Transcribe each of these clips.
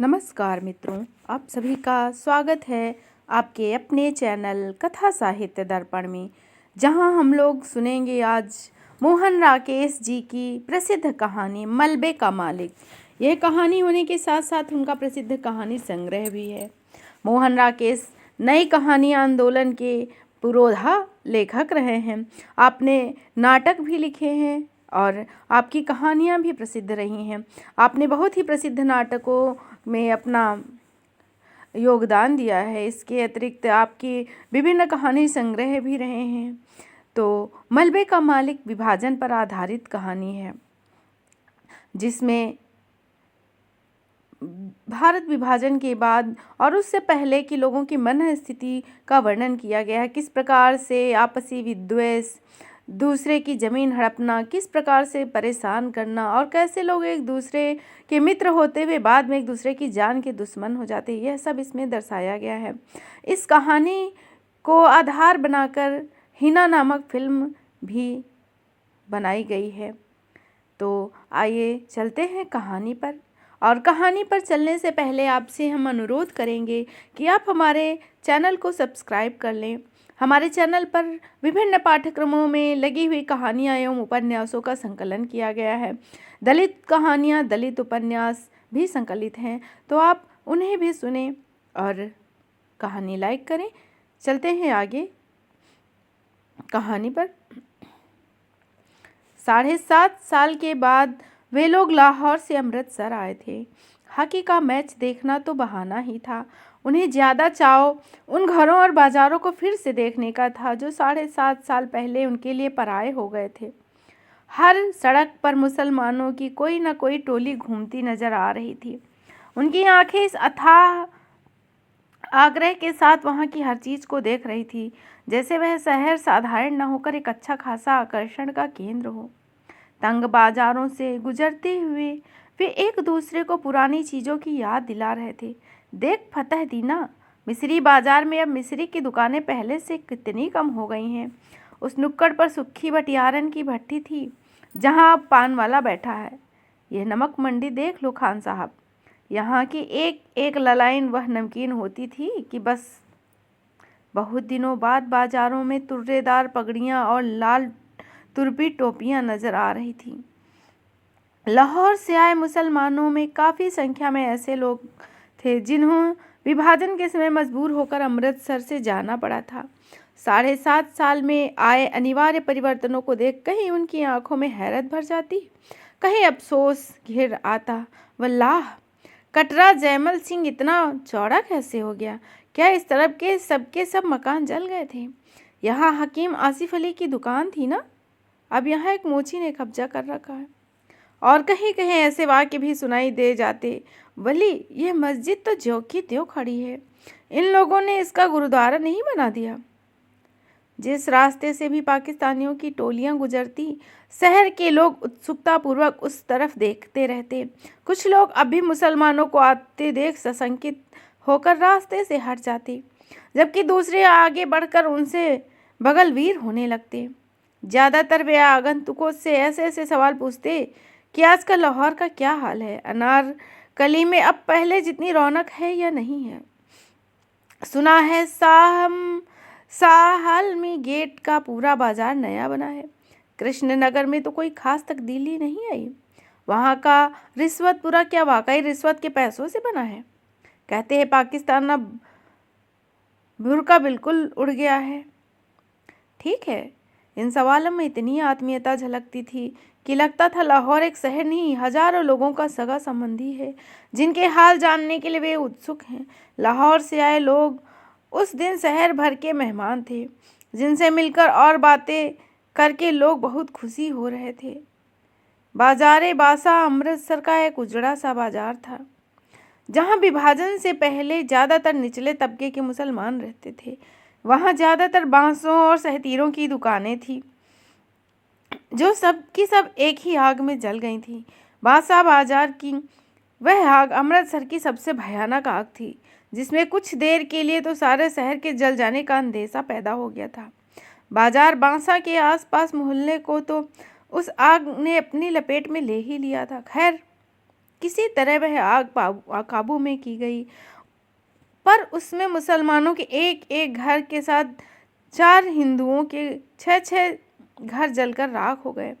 नमस्कार मित्रों, आप सभी का स्वागत है आपके अपने चैनल कथा साहित्य दर्पण में, जहां हम लोग सुनेंगे आज मोहन राकेश जी की प्रसिद्ध कहानी मलबे का मालिक। यह कहानी होने के साथ साथ उनका प्रसिद्ध कहानी संग्रह भी है। मोहन राकेश नई कहानी आंदोलन के पुरोधा लेखक रहे हैं। आपने नाटक भी लिखे हैं और आपकी कहानियाँ भी प्रसिद्ध रही हैं। आपने बहुत ही प्रसिद्ध नाटकों में अपना योगदान दिया है। इसके अतिरिक्त आपके विभिन्न कहानी संग्रह भी रहे हैं। तो मलबे का मालिक विभाजन पर आधारित कहानी है, जिसमें भारत विभाजन के बाद और उससे पहले की लोगों की मन स्थिति का वर्णन किया गया है। किस प्रकार से आपसी विद्वेष, दूसरे की ज़मीन हड़पना, किस प्रकार से परेशान करना और कैसे लोग एक दूसरे के मित्र होते हुए बाद में एक दूसरे की जान के दुश्मन हो जाते, यह सब इसमें दर्शाया गया है। इस कहानी को आधार बनाकर हिना नामक फिल्म भी बनाई गई है। तो आइए चलते हैं कहानी पर। और कहानी पर चलने से पहले आपसे हम अनुरोध करेंगे कि आप हमारे चैनल को सब्सक्राइब कर लें। हमारे चैनल पर विभिन्न पाठ्यक्रमों में लगी हुई कहानियाँ एवं उपन्यासों का संकलन किया गया है। दलित कहानियाँ, दलित उपन्यास भी संकलित हैं, तो आप उन्हें भी सुनें और कहानी लाइक करें। चलते हैं आगे कहानी पर। 7.5 साल के बाद वे लोग लाहौर से अमृतसर आए थे। हॉकी का मैच देखना तो बहाना ही था। उन्हें ज़्यादा चाव उन घरों और बाज़ारों को फिर से देखने का था जो 7.5 साल पहले उनके लिए पराये हो गए थे। हर सड़क पर मुसलमानों की कोई न कोई टोली घूमती नज़र आ रही थी। उनकी आंखें इस अथाह आग्रह के साथ वहाँ की हर चीज़ को देख रही थी, जैसे वह शहर साधारण न होकर एक अच्छा खासा आकर्षण का केंद्र हो। तंग बाजारों से गुजरते हुए वे एक दूसरे को पुरानी चीज़ों की याद दिला रहे थे। देख फतेह दीना, मिस्री बाजार में अब मिस्री की दुकानें पहले से कितनी कम हो गई हैं। उस नुक्कड़ पर सुक्खी बटियारन की भट्टी थी, जहाँ अब पान वाला बैठा है। यह नमक मंडी देख लो खान साहब, यहाँ की एक एक ललाइन वह नमकीन होती थी कि बस। बहुत दिनों बाद बाजारों में तुर्रेदार पगड़ियाँ और लाल तुर्पी टोपियाँ नज़र आ रही थीं। लाहौर से आए मुसलमानों में काफ़ी संख्या में ऐसे लोग थे जिन्हों विभाजन के समय मजबूर होकर अमृतसर से जाना पड़ा था। 7.5 साल में आए अनिवार्य परिवर्तनों को देख कहीं उनकी आंखों में हैरत भर जाती, कहीं अफसोस घिर आता। वल्लाह, कटरा जयमल सिंह इतना चौड़ा कैसे हो गया? क्या इस तरफ के सब मकान जल गए थे? यहाँ हकीम आसिफ अली की दुकान थी ना, अब यहाँ एक मोची ने कब्जा कर रखा है। और कहीं कहीं ऐसे वाक्य भी सुनाई दे जाते, वली यह मस्जिद तो ज्यों की त्यों खड़ी है, इन लोगों ने इसका गुरुद्वारा नहीं बना दिया। जिस रास्ते से भी पाकिस्तानियों की टोलियां गुजरती, शहर के लोग उत्सुकतापूर्वक उस तरफ देखते रहते। कुछ लोग अब भी मुसलमानों को आते देख सशंकित होकर रास्ते से हट जाते, जबकि दूसरे आगे बढ़कर उनसे बगलवीर होने लगते। ज़्यादातर वे आगंतुकों से ऐसे ऐसे सवाल पूछते कि आजकल लाहौर का क्या हाल है, अनारकली में अब पहले जितनी रौनक है या नहीं है। सुना है साहलमी गेट का पूरा बाजार नया बना है। कृष्णनगर में तो कोई खास तब्दीली नहीं आई। वहाँ का रिश्वतपुरा क्या वाकई रिश्वत के पैसों से बना है? कहते हैं पाकिस्तान अब बुर्का बिल्कुल उड़ गया है। ठीक है, इन सवालों में इतनी आत्मीयता झलकती थी कि लगता था लाहौर एक शहर नहीं, हजारों लोगों का सगा संबंधी है, जिनके हाल जानने के लिए वे उत्सुक हैं। लाहौर से आए लोग उस दिन शहर भर के मेहमान थे, जिनसे मिलकर और बातें करके लोग बहुत खुशी हो रहे थे। बाजारे बासा अमृतसर का एक उजड़ा सा बाजार था, जहाँ विभाजन से पहले ज़्यादातर निचले तबके के मुसलमान रहते थे। वहाँ ज़्यादातर बांसों और सहतीरों की दुकानें थीं, जो सब की सब एक ही आग में जल गई थीं। बासा बाजार की वह आग अमृतसर की सबसे भयानक आग थी, जिसमें कुछ देर के लिए तो सारे शहर के जल जाने का अंदेशा पैदा हो गया था। बाजार बांसा के आसपास मोहल्ले को तो उस आग ने अपनी लपेट में ले ही लिया था। खैर, किसी तरह वह आग काबू में की गई, पर उसमें मुसलमानों के एक एक घर के साथ 4 हिंदुओं के 6-6 घर जलकर राख हो गए।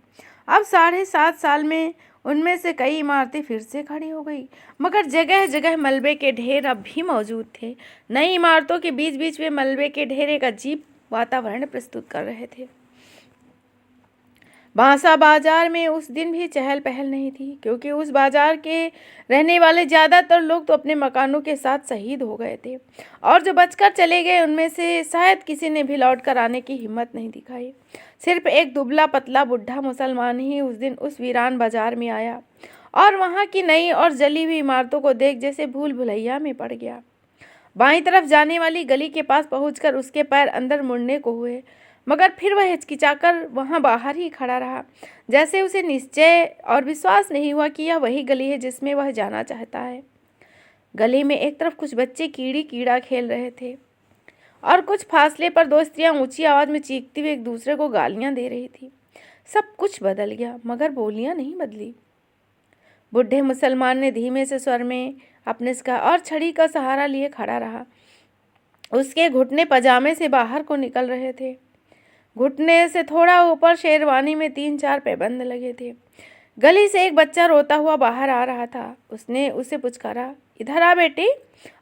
अब 7.5 साल में उनमें से कई इमारतें फिर से खड़ी हो गई, मगर जगह जगह मलबे के ढेर अब भी मौजूद थे। नई इमारतों के बीच बीच में मलबे के ढेर एक अजीब वातावरण प्रस्तुत कर रहे थे। बांसा बाजार में उस दिन भी चहल पहल नहीं थी, क्योंकि उस बाजार के रहने वाले ज़्यादातर लोग तो अपने मकानों के साथ शहीद हो गए थे, और जो बचकर चले गए उनमें से शायद किसी ने भी लौट कर आने की हिम्मत नहीं दिखाई। सिर्फ एक दुबला पतला बुढ़ा मुसलमान ही उस दिन उस वीरान बाजार में आया और वहाँ की नई और जली हुई इमारतों को देख जैसे भूल भुलैया में पड़ गया। बाईं तरफ जाने वाली गली के पास पहुंचकर उसके पैर अंदर मुड़ने को हुए, मगर फिर वह हिचकिचाकर वहां बाहर ही खड़ा रहा, जैसे उसे निश्चय और विश्वास नहीं हुआ कि यह वही गली है जिसमें वह जाना चाहता है। गली में एक तरफ कुछ बच्चे कीड़ी कीड़ा खेल रहे थे और कुछ फासले पर 2 स्त्रियां ऊंची आवाज में चीखती हुई एक दूसरे को गालियां दे रही थी। सब कुछ बदल गया, मगर बोलियां नहीं बदली। बुढ़े मुसलमान ने धीमे से स्वर में अपने सिक्का और छड़ी का सहारा लिए खड़ा रहा। उसके घुटने पजामे से बाहर को निकल रहे थे। घुटने से थोड़ा ऊपर शेरवानी में 3-4 पैबंद लगे थे। गली से एक बच्चा रोता हुआ बाहर आ रहा था। उसने उसे पुचकारा, इधर आ बेटी,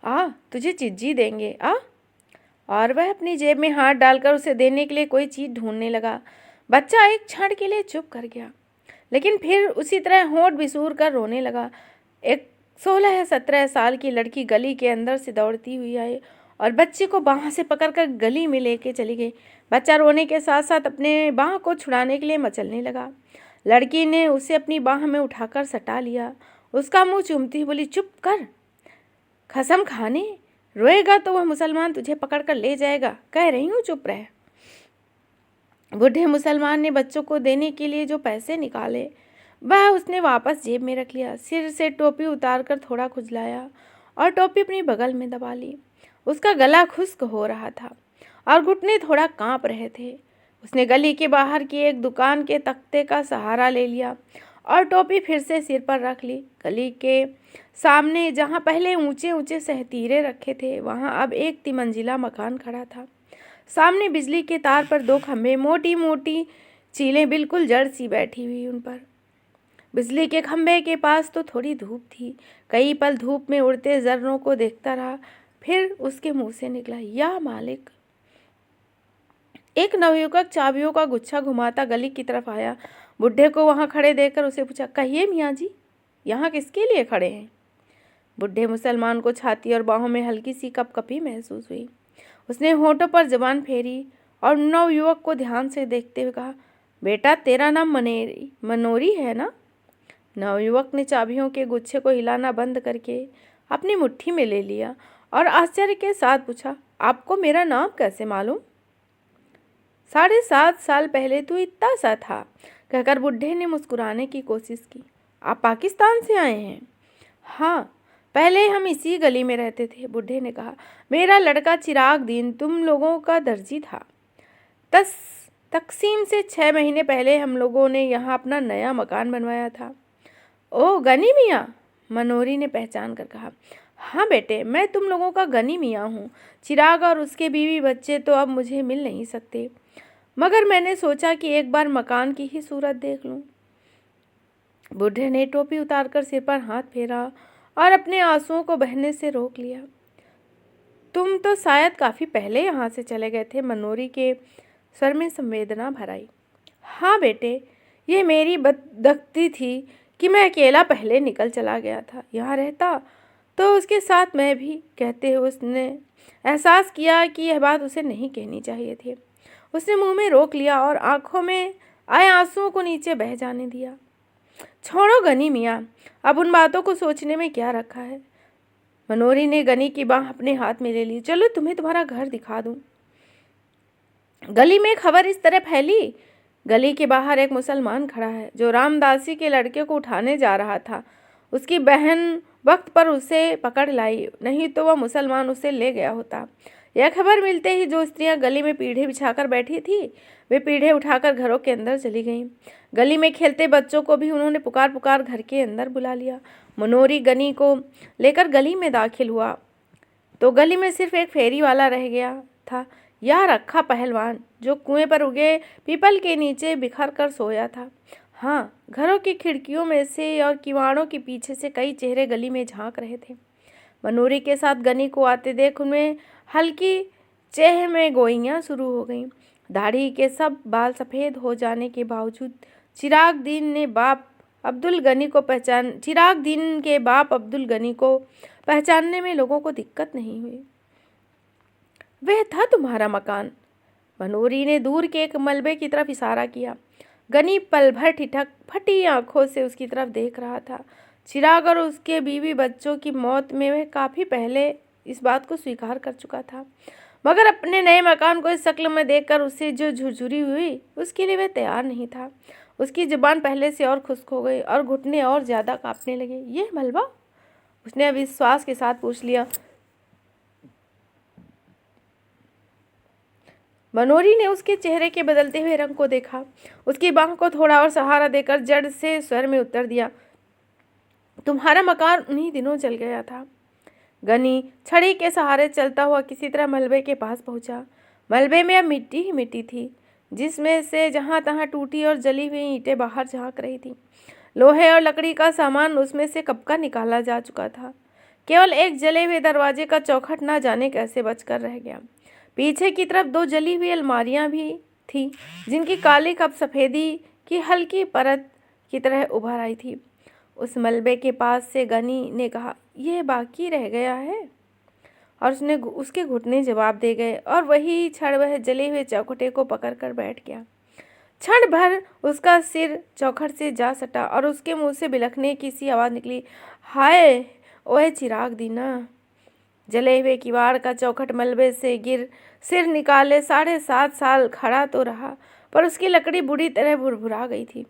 आ, तुझे चिज्जी देंगे, आ। और वह अपनी जेब में हाथ डालकर उसे देने के लिए कोई चीज़ ढूंढने लगा। बच्चा एक क्षण के लिए चुप कर गया, लेकिन फिर उसी तरह होंठ बिसूर कर रोने लगा। एक 16-17 साल की लड़की गली के अंदर से दौड़ती हुई आई और बच्चे को बाह से पकड़कर गली में लेके चली गई। बच्चा रोने के साथ साथ अपने बाह को छुड़ाने के लिए मचलने लगा। लड़की ने उसे अपनी बाह में उठाकर सटा लिया। उसका मुंह चूमती हुई बोली, चुप कर, कसम खाने, रोएगा तो वह मुसलमान तुझे पकड़कर ले जाएगा, कह रही हूँ चुप रह। बूढ़े मुसलमान ने बच्चों को देने के लिए जो पैसे निकाले वह उसने वापस जेब में रख लिया। सिर से टोपी उतारकर थोड़ा खुजलाया और टोपी अपनी बगल में दबा ली। उसका गला खुश्क हो रहा था और घुटने थोड़ा कांप रहे थे। उसने गली के बाहर की एक दुकान के तख्ते का सहारा ले लिया और टोपी फिर से सिर पर रख ली। गली के सामने जहाँ पहले ऊंचे ऊंचे सहतीरे रखे थे, वहाँ अब एक 3 मंजिला मकान खड़ा था। सामने बिजली के तार पर 2 खंभे, मोटी मोटी चीलें बिल्कुल जड़ सी बैठी हुई उन पर। बिजली के खंभे के पास तो थोड़ी धूप थी। कई पल धूप में उड़ते जर्रों को देखता रहा, फिर उसके मुंह से निकला, या मालिक। एक नवयुवक चाबियों का गुच्छा घुमाता गली की तरफ आया। बुढ़े को वहां खड़े देखकर उसे पूछा, कहिए मियाँ जी, यहाँ किसके लिए खड़े हैं? बुढ़े मुसलमान को छाती और बाहों में हल्की सी कपकपी महसूस हुई। उसने होठों पर जबान फेरी और नवयुवक को ध्यान से देखते हुए कहा, बेटा तेरा नाम मनोरी है ना? नवयुवक ने चाबियों के गुच्छे को हिलाना बंद करके अपनी मुट्ठी में ले लिया और आश्चर्य के साथ पूछा, आपको मेरा नाम कैसे मालूम? 7.5 साल पहले तू इतना सा था, कहकर बुढ़े ने मुस्कुराने की कोशिश की। आप पाकिस्तान से आए हैं? हाँ, पहले हम इसी गली में रहते थे, बुढ़े ने कहा। मेरा लड़का चिराग दीन तुम लोगों का दर्जी था। तकसीम से 6 महीने पहले हम लोगों ने यहाँ अपना नया मकान बनवाया था। ओह, गनी मियाँ, मनोरी ने पहचान कर कहा। हाँ बेटे, मैं तुम लोगों का गनी मियाँ हूँ। चिराग और उसके बीवी बच्चे तो अब मुझे मिल नहीं सकते, मगर मैंने सोचा कि एक बार मकान की ही सूरत देख लूँ। बूढ़े ने टोपी उतारकर सिर पर हाथ फेरा और अपने आंसुओं को बहने से रोक लिया। तुम तो शायद काफ़ी पहले यहाँ से चले गए थे, मनोरी के स्वर में संवेदना भर आई। हाँ बेटे, ये मेरी बदबख्ती थी कि मैं अकेला पहले निकल चला गया था। यहाँ रहता तो उसके साथ मैं भी, कहते हुए उसने एहसास किया कि यह बात उसे नहीं कहनी चाहिए थी। उसने मुंह में रोक लिया और आंखों में आए आंसुओं को नीचे बह जाने दिया। छोड़ो गनी मियाँ, अब उन बातों को सोचने में क्या रखा है। मनोरी ने गनी की बाह अपने हाथ में ले ली। चलो तुम्हें तुम्हारा घर दिखा दूँ। गली में खबर इस तरह फैली, गली के बाहर एक मुसलमान खड़ा है जो रामदासी के लड़के को उठाने जा रहा था। उसकी बहन वक्त पर उसे पकड़ लाई, नहीं तो वह मुसलमान उसे ले गया होता। यह खबर मिलते ही जो स्त्रियां गली में पीढ़े बिछाकर बैठी थी वे पीढ़े उठाकर घरों के अंदर चली गईं। गली में खेलते बच्चों को भी उन्होंने पुकार पुकार घर के अंदर बुला लिया। मनोरी गनी को लेकर गली में दाखिल हुआ तो गली में सिर्फ एक फेरी वाला रह गया था। यह रखा पहलवान जो कुएं पर उगे पीपल के नीचे बिखर कर सोया था। हाँ, घरों की खिड़कियों में से और किवाड़ों के पीछे से कई चेहरे गली में झांक रहे थे। मनोरी के साथ गनी को आते देख उनमें हल्की चेह में गोइयाँ शुरू हो गईं। दाढ़ी के सब बाल सफ़ेद हो जाने के बावजूद चिराग दीन के बाप अब्दुल गनी को पहचानने में लोगों को दिक्कत नहीं हुई। वह था तुम्हारा मकान। मनोरी ने दूर के एक मलबे की तरफ इशारा किया। गनी पल भर ठिठक फटी आंखों से उसकी तरफ देख रहा था। चिराग और उसके बीवी बच्चों की मौत में वह काफ़ी पहले इस बात को स्वीकार कर चुका था, मगर अपने नए मकान को इस शक्ल में देखकर उसे जो झुरझुरी हुई उसके लिए वह तैयार नहीं था। उसकी जुबान पहले से और खुश्क हो गई और घुटने और ज़्यादा कांपने लगे। ये मलबा? उसने अविश्वास के साथ पूछ लिया। मनोरी ने उसके चेहरे के बदलते हुए रंग को देखा। उसकी बांह को थोड़ा और सहारा देकर जड़ से स्वर में उत्तर दिया, तुम्हारा मकान उन्हीं दिनों जल गया था। गनी छड़ी के सहारे चलता हुआ किसी तरह मलबे के पास पहुंचा। मलबे में अब मिट्टी ही मिट्टी थी, जिसमें से जहां तहां टूटी और जली हुई ईंटें बाहर झांक रही थी। लोहे और लकड़ी का सामान उसमें से कब का निकाला जा चुका था। केवल एक जले हुए दरवाजे का चौखट ना जाने कैसे बचकर रह गया। पीछे की तरफ 2 जली हुई अलमारियां भी थीं, जिनकी काली अब सफ़ेदी की हल्की परत की तरह उभर आई थी। उस मलबे के पास से गनी ने कहा, यह बाकी रह गया है। और उसके घुटने जवाब दे गए और वही क्षण वह जले हुए चौखटे को पकड़कर बैठ गया। क्षण भर उसका सिर चौखट से जा सटा और उसके मुंह से बिलखने की सी आवाज़ निकली, हाय ओए चिराग दीना। जले हुए किवाड़ का चौखट मलबे से गिर सिर निकाले 7.5 साल खड़ा तो रहा, पर उसकी लकड़ी बुरी तरह भुरभुरा गई थी।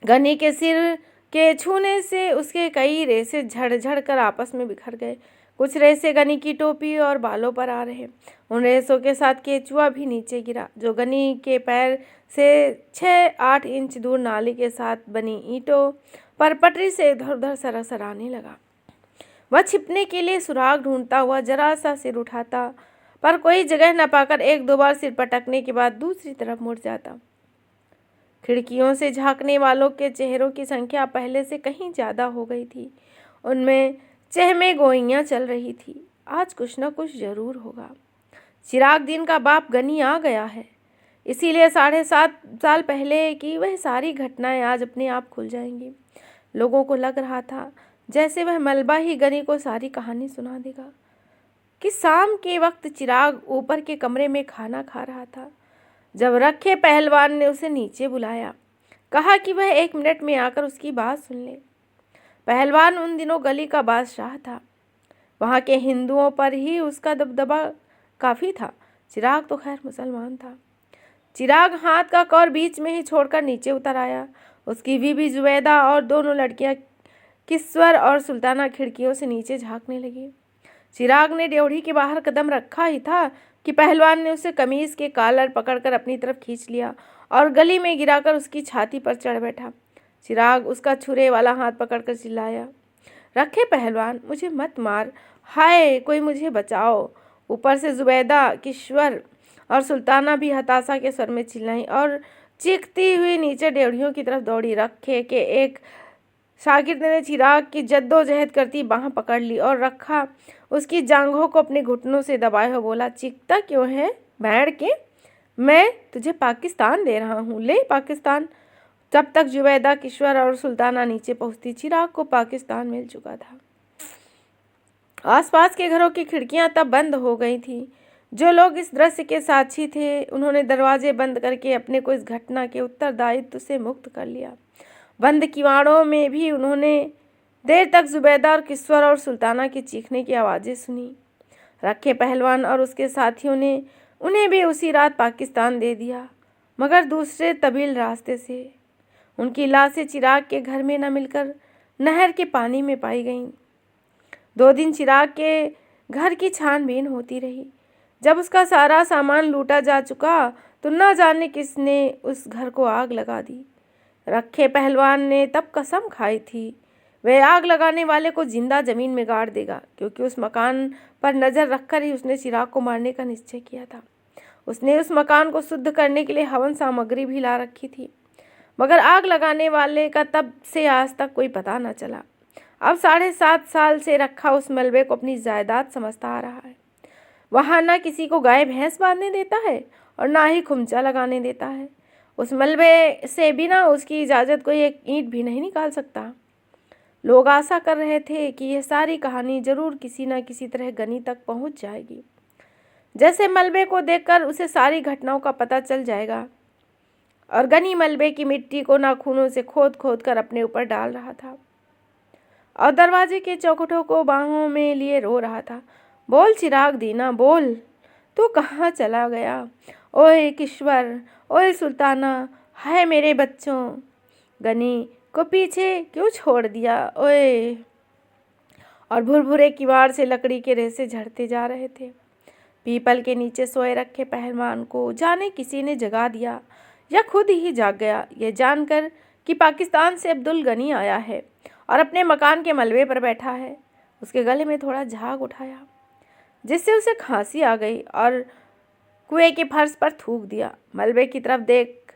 गनी के सिर के छूने से उसके कई रेसे झड़ कर आपस में बिखर गए। कुछ रेसे गनी की टोपी और बालों पर आ रहे। उन रेसों के साथ केचुआ भी नीचे गिरा, जो गनी के पैर से 6-8 इंच दूर नाली के साथ बनी ईंटों पर पटरी से इधर उधर सरसराने लगा। वह छिपने के लिए सुराग ढूंढता हुआ जरा सा सिर उठाता, पर कोई जगह न पाकर 1-2 बार सिर पटकने के बाद दूसरी तरफ मुड़ जाता। खिड़कियों से झांकने वालों के चेहरों की संख्या पहले से कहीं ज़्यादा हो गई थी। उनमें चहमे गोइयाँ चल रही थी। आज कुछ न कुछ जरूर होगा। चिराग दीन का बाप गनी आ गया है, इसीलिए 7.5 साल पहले की वह सारी घटनाएं आज अपने आप खुल जाएंगी। लोगों को लग रहा था जैसे वह मलबा ही गनी को सारी कहानी सुना देगा। कि शाम के वक्त चिराग ऊपर के कमरे में खाना खा रहा था, जब रखे पहलवान ने उसे नीचे बुलाया, कहा कि वह 1 मिनट में आकर उसकी बात सुन ले। पहलवान उन दिनों गली का बादशाह था। वहाँ के हिंदुओं पर ही उसका दबदबा काफ़ी था। चिराग तो खैर मुसलमान था। चिराग हाथ का कौर बीच में ही छोड़कर नीचे उतर आया। उसकी बीवी जुबैदा और दोनों लड़कियां किस्वर और सुल्ताना खिड़कियों से नीचे झांकने लगी। चिराग ने ड्योढ़ी के बाहर कदम रखा ही था कि पहलवान ने उसे कमीज के कॉलर पकड़कर अपनी तरफ खींच लिया और गली में गिराकर उसकी छाती पर चढ़ बैठा। चिराग उसका छुरे वाला हाथ पकड़कर चिल्लाया, रखे पहलवान, मुझे मत मार, हाय कोई मुझे बचाओ। ऊपर से जुबैदा, किश्वर और सुल्ताना भी हताशा के स्वर में चिल्लाई और चीखती हुई नीचे ड्योढ़ियों की तरफ दौड़ी। रखे के एक शागिर्द ने चिराग की जद्दोजहद करती बाह पकड़ ली और रखा उसकी जांघों को अपने घुटनों से दबाए हुए बोला, चीखता क्यों है बैठ के, मैं तुझे पाकिस्तान दे रहा हूँ, ले पाकिस्तान। तब तक जुबैदा, किश्वर और सुल्ताना नीचे पहुंचती। चिराग को पाकिस्तान मिल चुका था। आसपास के घरों की खिड़कियां तब बंद हो गई थी। जो लोग इस दृश्य के साक्षी थे, उन्होंने दरवाजे बंद करके अपने को इस घटना के उत्तरदायित्व से मुक्त कर लिया। बंद किवाड़ों में भी उन्होंने देर तक जुबैदा और किश्वर और सुल्ताना की चीखने की आवाज़ें सुनी। रखे पहलवान और उसके साथियों ने उन्हें भी उसी रात पाकिस्तान दे दिया, मगर दूसरे तबील रास्ते से। उनकी लाशें चिराग के घर में न मिलकर नहर के पानी में पाई गईं। 2 दिन चिराग के घर की छानबीन होती रही। जब उसका सारा सामान लूटा जा चुका तो न जाने किसने उस घर को आग लगा दी। रखे पहलवान ने तब कसम खाई थी वह आग लगाने वाले को जिंदा जमीन में गाड़ देगा, क्योंकि उस मकान पर नजर रखकर ही उसने चिराग को मारने का निश्चय किया था। उसने उस मकान को शुद्ध करने के लिए हवन सामग्री भी ला रखी थी, मगर आग लगाने वाले का तब से आज तक कोई पता न चला। अब 7.5 साल से रखा उस मलबे को अपनी जायदाद समझता आ रहा है। वहाँ न किसी को गाय भैंस बांधने देता है और ना ही खुमचा लगाने देता है। उस मलबे से बिना उसकी इजाज़त कोई एक ईंट भी नहीं निकाल सकता। लोग आशा कर रहे थे कि यह सारी कहानी जरूर किसी न किसी तरह गनी तक पहुंच जाएगी। जैसे मलबे को देखकर उसे सारी घटनाओं का पता चल जाएगा। और गनी मलबे की मिट्टी को नाखूनों से खोद खोद कर अपने ऊपर डाल रहा था और दरवाजे के चौखटों को बाहों में लिए रो रहा था। बोल चिराग दीना, बोल, तू कहाँ चला गया? ओए किश्वर, ओए सुल्ताना, हाय मेरे बच्चों, गनी को पीछे क्यों छोड़ दिया? ओए। और भुरभुरे किवाड़ से लकड़ी के रेसे झड़ते जा रहे थे। पीपल के नीचे सोए रखे पहलवान को जाने किसी ने जगा दिया या खुद ही जाग गया, यह जानकर कि पाकिस्तान से अब्दुल गनी आया है और अपने मकान के मलबे पर बैठा है। उसके गले में थोड़ा झाग उठाया, जिससे उसे खांसी आ गई और कुएं के फर्श पर थूक दिया। मलबे की तरफ देख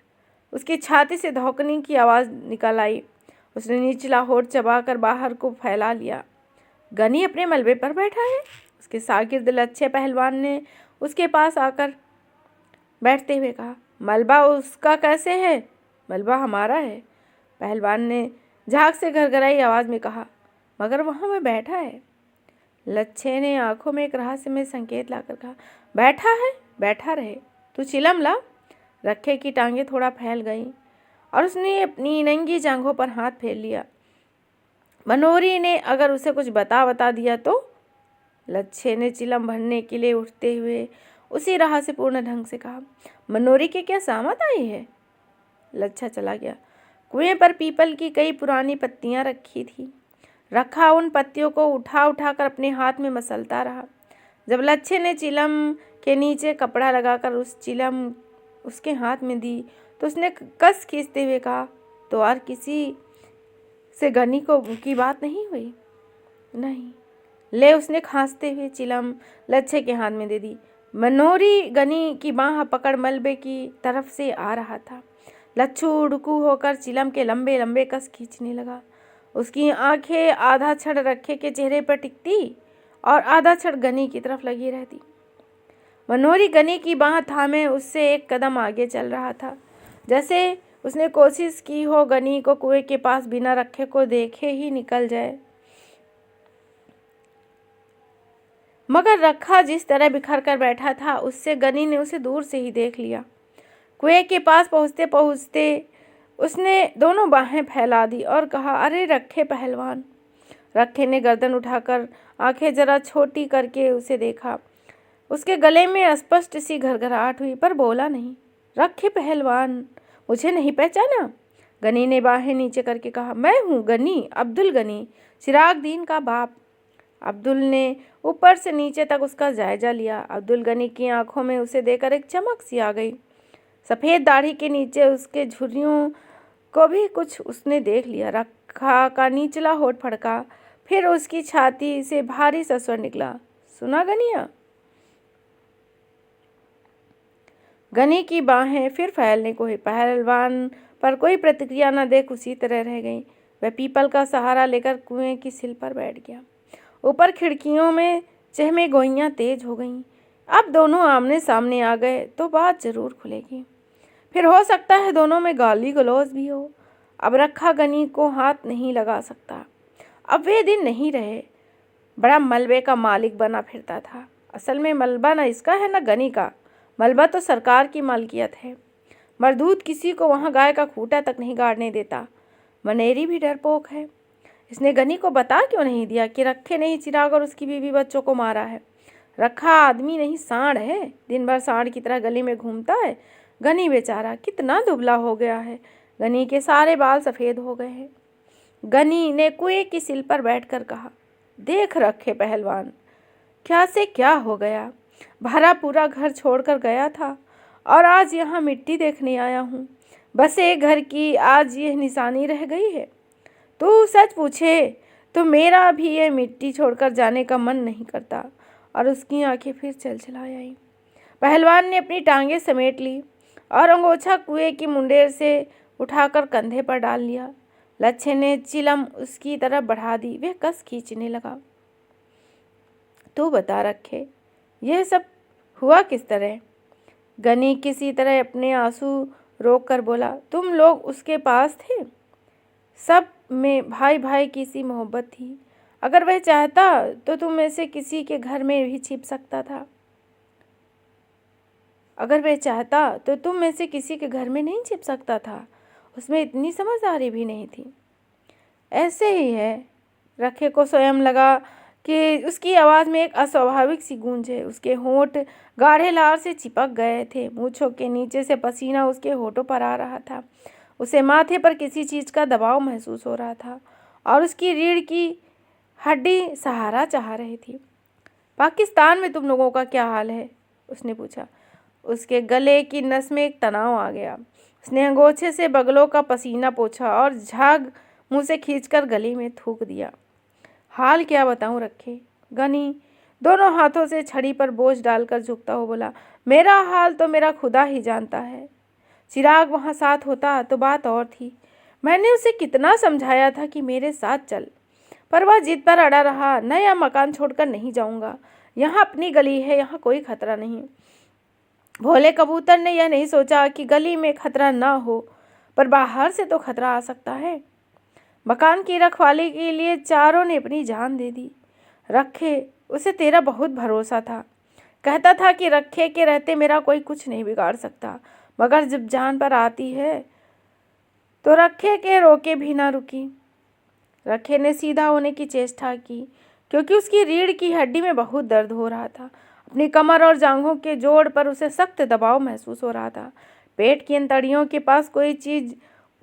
उसकी छाती से धौंकने की आवाज़ निकल आई। उसने निचला होठ चबाकर बाहर को फैला लिया। गनी अपने मलबे पर बैठा है। उसके शागिर्द लच्छे पहलवान ने उसके पास आकर बैठते हुए कहा, मलबा उसका कैसे है? मलबा हमारा है, पहलवान ने झाग से घरघराई आवाज़ में कहा, मगर वहाँ वह बैठा है। लच्छे ने आंखों में एक रहस्यमय संकेत लाकर कहा, बैठा है, बैठा रहे, तू चिलम ला। रखे की टांगें थोड़ा फैल गईं और उसने अपनी नंगी जांघों पर हाथ फेर लिया। मनोरी ने अगर उसे कुछ बता दिया तो? लच्छे ने चिलम भरने के लिए उठते हुए उसी राह से पूर्ण ढंग से कहा, मनोरी के क्या सामत आई है? लच्छा चला गया। कुएं पर पीपल की कई पुरानी पत्तियां रखी थी। रखा उन पत्तियों को उठा उठा कर अपने हाथ में मसलता रहा। जब लच्छे ने चिलम के नीचे कपड़ा लगाकर उस चिलम उसके हाथ में दी तो उसने कस खींचते हुए कहा, तो और किसी से गनी को की बात नहीं हुई? नहीं। ले, उसने खांसते हुए चिलम लच्छे के हाथ में दे दी। मनोरी गनी की बाह पकड़ मलबे की तरफ से आ रहा था। लच्छू उड़कू होकर चिलम के लंबे लंबे कस खींचने लगा। उसकी आंखें आधा क्षण रखे के चेहरे पर टिकती और आधा क्षण गनी की तरफ लगी रहती। मनोरी गनी की बाह थामे उससे एक कदम आगे चल रहा था, जैसे उसने कोशिश की हो गनी को कुएं के पास बिना रखे को देखे ही निकल जाए। मगर रखा जिस तरह बिखर कर बैठा था, उससे गनी ने उसे दूर से ही देख लिया। कुएं के पास पहुँचते पहुँचते उसने दोनों बाहें फैला दी और कहा, अरे रखे पहलवान। रखे ने गर्दन उठाकर आंखें जरा छोटी करके उसे देखा। उसके गले में स्पष्ट सी घरघराहट हुई, पर बोला नहीं। रखे पहलवान, मुझे नहीं पहचाना? गनी ने बाहें नीचे करके कहा, मैं हूँ गनी, अब्दुल गनी, चिराग दीन का बाप। अब्दुल ने ऊपर से नीचे तक उसका जायजा लिया। अब्दुल गनी की आंखों में उसे देखकर एक चमक सी आ गई। सफ़ेद दाढ़ी के नीचे उसके झुर्रियों को भी कुछ उसने देख लिया। रखा का निचला होठ फड़का, फिर उसकी छाती से भारी सा स्वर निकला, सुना गनिया? गनी की बाहें फिर फैलने को हुई। पहलवान पर कोई प्रतिक्रिया न देख उसी तरह रह गई। वह पीपल का सहारा लेकर कुएं की सिल पर बैठ गया। ऊपर खिड़कियों में चहमे गोइयाँ तेज हो गईं। अब दोनों आमने सामने आ गए तो बात जरूर खुलेगी। फिर हो सकता है दोनों में गाली गलौज भी हो। अब रखा गनी को हाथ नहीं लगा सकता। अब वे दिन नहीं रहे। बड़ा मलबे का मालिक बना फिरता था। असल में मलबा न इसका है न गनी का। मलबा तो सरकार की मालकियत है। मरदूत किसी को वहाँ गाय का खूंटा तक नहीं गाड़ने देता। मनेरी भी डरपोक है। इसने गनी को बता क्यों नहीं दिया कि रखे ने ही चिराग और उसकी बीवी बच्चों को मारा है? रखा आदमी नहीं सांड है, दिन भर सांड की तरह गली में घूमता है। गनी बेचारा कितना दुबला हो गया है। गनी के सारे बाल सफ़ेद हो गए हैं। गनी ने कुएं की सिल पर बैठकर कहा, देख रखे पहलवान, क्या से क्या हो गया। भरा पूरा घर छोड़कर गया था और आज यहाँ मिट्टी देखने आया हूँ। बस एक घर की आज यह निशानी रह गई है। तू सच पूछे तो मेरा भी ये मिट्टी छोड़कर जाने का मन नहीं करता। और उसकी आंखें फिर चलचला आई। पहलवान ने अपनी टांगें समेट ली और अंगोछा कुएं की मुंडेर से उठाकर कंधे पर डाल लिया। लच्छे ने चिलम उसकी तरफ बढ़ा दी। वह कस खींचने लगा। तू बता रखे, यह सब हुआ किस तरह? गनी किसी तरह अपने आंसू रोक कर बोला, तुम लोग उसके पास थे। सब में भाई भाई की सी मोहब्बत थी। अगर वह चाहता तो तुम में से किसी के घर में भी छिप सकता था। अगर वह चाहता तो तुम में से किसी के घर में नहीं छिप सकता था। उसमें इतनी समझदारी भी नहीं थी। ऐसे ही है। रखे को स्वयं लगा कि उसकी आवाज़ में एक अस्वाभाविक सी गूंज है। उसके होंठ गाढ़े लार से चिपक गए थे। मूंछों के नीचे से पसीना उसके होठों पर आ रहा था। उसे माथे पर किसी चीज़ का दबाव महसूस हो रहा था और उसकी रीढ़ की हड्डी सहारा चाह रही थी। पाकिस्तान में तुम लोगों का क्या हाल है? उसने पूछा। उसके गले की नस में एक तनाव आ गया। उसने अंगोछे से बगलों का पसीना पोंछा और झाग मुंह से खींचकर गली में थूक दिया। हाल क्या बताऊं रखे? गनी दोनों हाथों से छड़ी पर बोझ डालकर झुकता हुआ बोला, मेरा हाल तो मेरा खुदा ही जानता है। चिराग वहाँ साथ होता तो बात और थी। मैंने उसे कितना समझाया था कि मेरे साथ चल, पर वह जिद पर अड़ा रहा। नया मकान छोड़कर नहीं जाऊंगा। यहाँ अपनी गली है, यहाँ कोई खतरा नहीं। भोले कबूतर ने यह नहीं सोचा कि गली में खतरा ना हो, पर बाहर से तो खतरा आ सकता है। मकान की रखवाली के लिए चारों ने अपनी जान दे दी। रखे, उसे तेरा बहुत भरोसा था। कहता था कि रखे के रहते मेरा कोई कुछ नहीं बिगाड़ सकता, मगर जब जान पर आती है तो रखे के रोके भी ना रुकी। रखे ने सीधा होने की चेष्टा की क्योंकि उसकी रीढ़ की हड्डी में बहुत दर्द हो रहा था। अपनी कमर और जांघों के जोड़ पर उसे सख्त दबाव महसूस हो रहा था। पेट की अंतड़ियों के पास कोई चीज़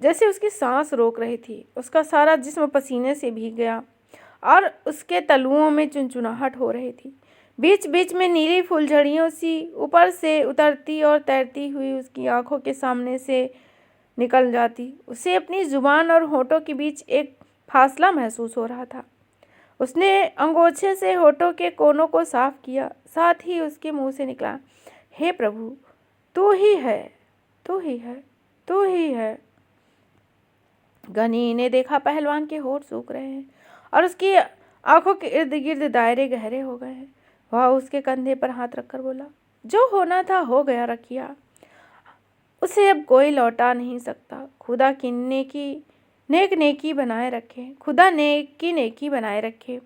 जैसे उसकी सांस रोक रही थी। उसका सारा जिस्म पसीने से भीग गया और उसके तलुओं में चुनचुनाहट हो रही थी। बीच बीच में नीली फुलझड़ियों सी ऊपर से उतरती और तैरती हुई उसकी आंखों के सामने से निकल जाती। उसे अपनी जुबान और होठों के बीच एक फासला महसूस हो रहा था। उसने अंगोछे से होठों के कोनों को साफ किया। साथ ही उसके मुंह से निकला, हे प्रभु, तू ही है, तू ही है, तू ही है। गनी ने देखा पहलवान के होठ सूख रहे हैं और उसकी आंखों के इर्द गिर्द दायरे गहरे हो गए हैं। वह उसके कंधे पर हाथ रखकर बोला, जो होना था हो गया रखिया। उसे अब कोई लौटा नहीं सकता। खुदा की नेकी बनाए रखे। खुदा नेक की नेकी बनाए रखे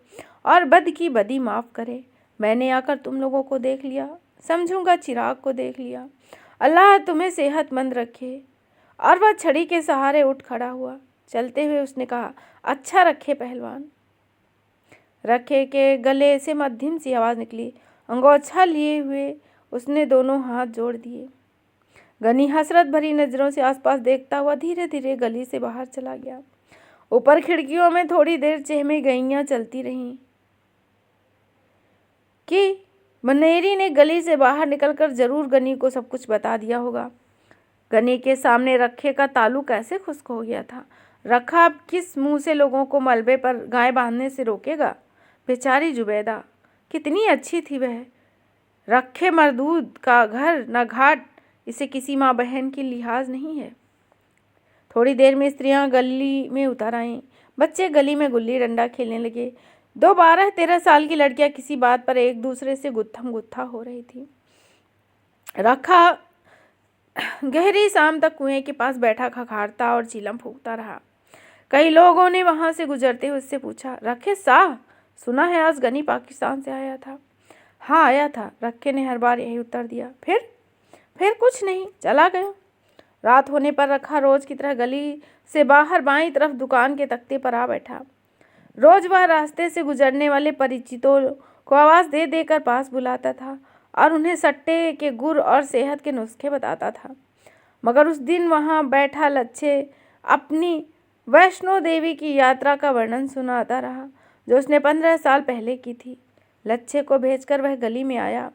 और बद की बदी माफ़ करे। मैंने आकर तुम लोगों को देख लिया, समझूंगा चिराग को देख लिया। अल्लाह तुम्हें सेहतमंद रखे। और वह छड़ी के सहारे उठ खड़ा हुआ। चलते हुए उसने कहा, अच्छा रखे पहलवान। रखे के गले से मध्यम सी आवाज़ निकली। अंगोछा लिए हुए उसने दोनों हाथ जोड़ दिए। गनी हसरत भरी नज़रों से आसपास देखता हुआ धीरे धीरे गली से बाहर चला गया। ऊपर खिड़कियों में थोड़ी देर चहमी गईयाँ चलती रहीं कि मनेरी ने गली से बाहर निकलकर जरूर गनी को सब कुछ बता दिया होगा। गनी के सामने रखे का तालू कैसे खुश्क हो गया था। रखा अब किस मुंह से लोगों को मलबे पर गाय बांधने से रोकेगा। बेचारी जुबैदा, कितनी अच्छी थी वह। रखे मरदूद का घर न घाट, इसे किसी माँ बहन की लिहाज नहीं है। थोड़ी देर में स्त्रियां गली में उतर आईं। बच्चे गली में गुल्ली डंडा खेलने लगे। 12-13 साल की लड़कियां किसी बात पर एक दूसरे से गुत्थम गुत्था हो रही थी। रखा गहरी शाम तक कुएं के पास बैठा खखारता और चिलम फूंकता रहा। कई लोगों ने वहां से गुजरते हुए उससे पूछा, रखे साह, सुना है आज गनी पाकिस्तान से आया था? हाँ आया था, रखे ने हर बार यही उत्तर दिया। फिर कुछ नहीं, चला गया। रात होने पर रखा रोज की तरह गली से बाहर बाईं तरफ दुकान के तख्ते पर आ बैठा। रोज वह रास्ते से गुजरने वाले परिचितों को आवाज़ दे देकर पास बुलाता था और उन्हें सट्टे के गुर और सेहत के नुस्खे बताता था। मगर उस दिन वहाँ बैठा लच्छे अपनी वैष्णो देवी की यात्रा का वर्णन सुनाता रहा जो उसने 15 साल पहले की थी। लच्छे को भेजकर वह गली में आया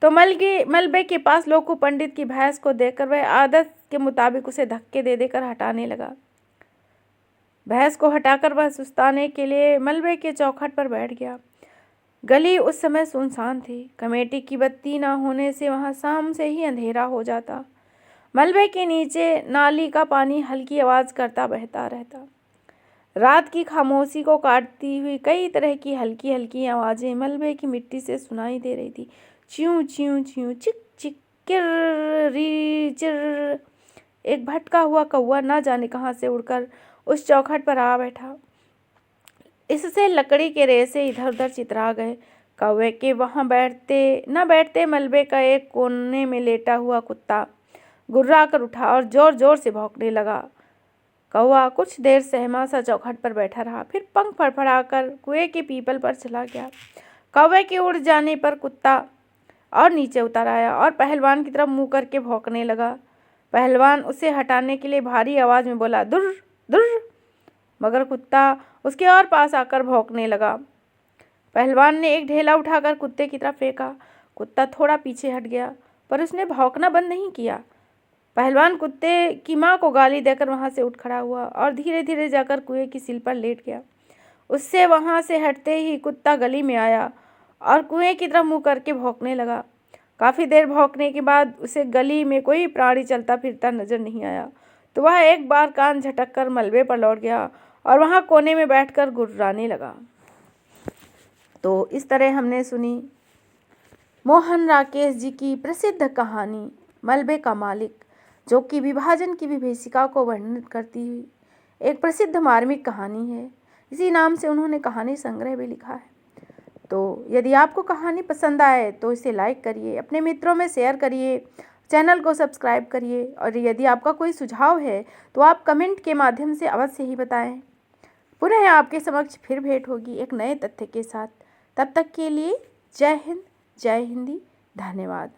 तो मलबे के पास लोकू पंडित की भैंस को देखकर वह आदत के मुताबिक उसे धक्के दे देकर हटाने लगा। भैंस को हटाकर वह सुस्ताने के लिए मलबे के चौखट पर बैठ गया। गली उस समय सुनसान थी। कमेटी की बत्ती न होने से वहाँ शाम से ही अंधेरा हो जाता। मलबे के नीचे नाली का पानी हल्की आवाज करता बहता रहता। रात की खामोशी को काटती हुई कई तरह की हल्की हल्की आवाज़ें मलबे की मिट्टी से सुनाई दे रही थी। च्यूं च्यूं च्यूं, चिक चिक, किर री चिर। एक भटका हुआ कौवा न जाने कहाँ से उड़कर उस चौखट पर आ बैठा। इससे लकड़ी के रेसे इधर उधर चितरा गए। कौवे के वहाँ बैठते मलबे का एक कोने में लेटा हुआ कुत्ता गुर्रा कर उठा और जोर जोर से भौंकने लगा। कौवा कुछ देर सहमा सा चौखट पर बैठा रहा, फिर पंख फड़फड़ाकर कुएं के पीपल पर चला गया। कौवे के उड़ जाने पर कुत्ता और नीचे उतर आया और पहलवान की तरफ मुंह करके भौंकने लगा। पहलवान उसे हटाने के लिए भारी आवाज में बोला, दुर दुर, मगर कुत्ता उसके और पास आकर भौंकने लगा। पहलवान ने एक ढेला उठाकर कुत्ते की तरफ फेंका। कुत्ता थोड़ा पीछे हट गया, पर उसने भौंकना बंद नहीं किया। पहलवान कुत्ते की माँ को गाली देकर वहाँ से उठ खड़ा हुआ और धीरे धीरे जाकर कुएं की सिल पर लेट गया। उससे वहाँ से हटते ही कुत्ता गली में आया और कुएं की तरफ मुँह करके भौंकने लगा। काफ़ी देर भौंकने के बाद उसे गली में कोई प्राणी चलता फिरता नजर नहीं आया, तो वह एक बार कान झटक कर मलबे पर लौट गया और वहाँ कोने में बैठकर गुर्राने लगा। तो इस तरह हमने सुनी मोहन राकेश जी की प्रसिद्ध कहानी मलबे का मालिक, जो कि विभाजन की विभीषिका को वर्णित करती हुई एक प्रसिद्ध मार्मिक कहानी है। इसी नाम से उन्होंने कहानी संग्रह भी लिखा है। तो यदि आपको कहानी पसंद आए तो इसे लाइक करिए, अपने मित्रों में शेयर करिए, चैनल को सब्सक्राइब करिए, और यदि आपका कोई सुझाव है तो आप कमेंट के माध्यम से अवश्य ही बताएं। पुनः आपके समक्ष फिर भेंट होगी एक नए तथ्य के साथ। तब तक के लिए जय हिंद, जय हिंदी, धन्यवाद।